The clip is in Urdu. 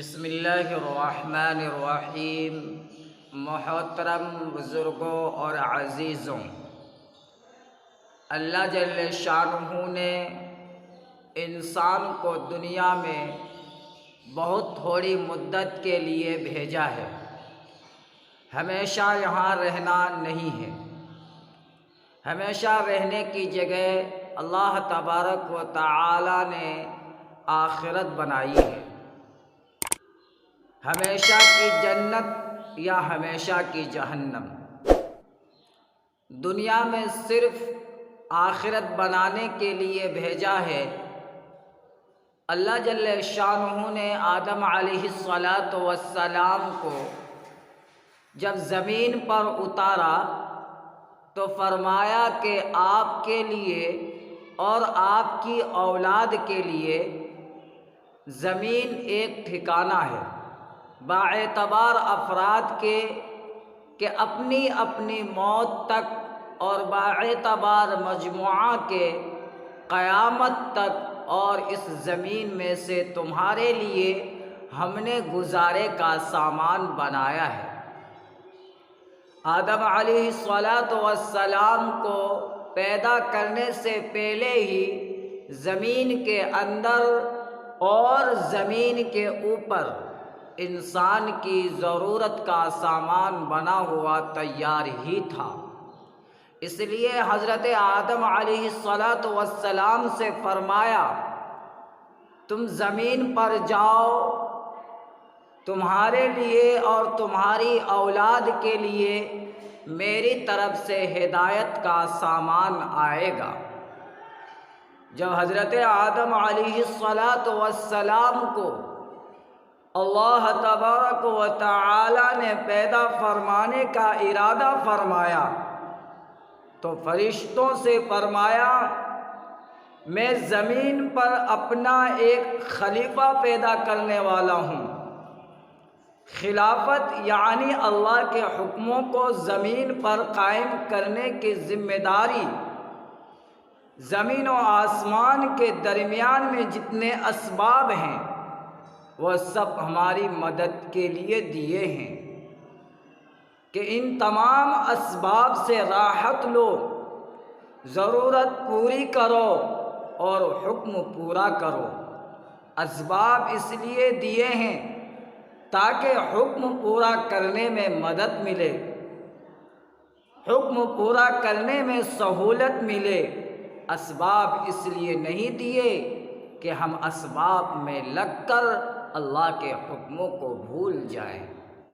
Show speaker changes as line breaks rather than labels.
بسم اللہ الرحمن الرحیم۔ محترم بزرگوں اور عزیزوں، اللہ جل شانہ نے انسان کو دنیا میں بہت تھوڑی مدت کے لیے بھیجا ہے، ہمیشہ یہاں رہنا نہیں ہے۔ ہمیشہ رہنے کی جگہ اللہ تبارک و تعالی نے آخرت بنائی ہے، ہمیشہ کی جنت یا ہمیشہ کی جہنم۔ دنیا میں صرف آخرت بنانے کے لیے بھیجا ہے۔ اللہ جل شانہ نے آدم علیہ السلام کو جب زمین پر اتارا تو فرمایا کہ آپ کے لیے اور آپ کی اولاد کے لیے زمین ایک ٹھکانہ ہے، باعتبار افراد کے کہ اپنی اپنی موت تک اور باعتبار مجموعہ کے قیامت تک، اور اس زمین میں سے تمہارے لیے ہم نے گزارے کا سامان بنایا ہے۔ آدم علیہ السلام کو پیدا کرنے سے پہلے ہی زمین کے اندر اور زمین کے اوپر انسان کی ضرورت کا سامان بنا ہوا تیار ہی تھا۔ اس لیے حضرت آدم علیہ السلام سے فرمایا، تم زمین پر جاؤ، تمہارے لیے اور تمہاری اولاد کے لیے میری طرف سے ہدایت کا سامان آئے گا۔ جب حضرت آدم علیہ السلام کو اللہ تبارک و تعالی نے پیدا فرمانے کا ارادہ فرمایا تو فرشتوں سے فرمایا، میں زمین پر اپنا ایک خلیفہ پیدا کرنے والا ہوں۔ خلافت یعنی اللہ کے حکموں کو زمین پر قائم کرنے کی ذمہ داری۔ زمین و آسمان کے درمیان میں جتنے اسباب ہیں وہ سب ہماری مدد کے لیے دیے ہیں کہ ان تمام اسباب سے راحت لو، ضرورت پوری کرو اور حکم پورا کرو۔ اسباب اس لیے دیے ہیں تاکہ حکم پورا کرنے میں مدد ملے، حکم پورا کرنے میں سہولت ملے۔ اسباب اس لیے نہیں دیے کہ ہم اسباب میں لگ کر اللہ کے حکموں کو بھول جائیں۔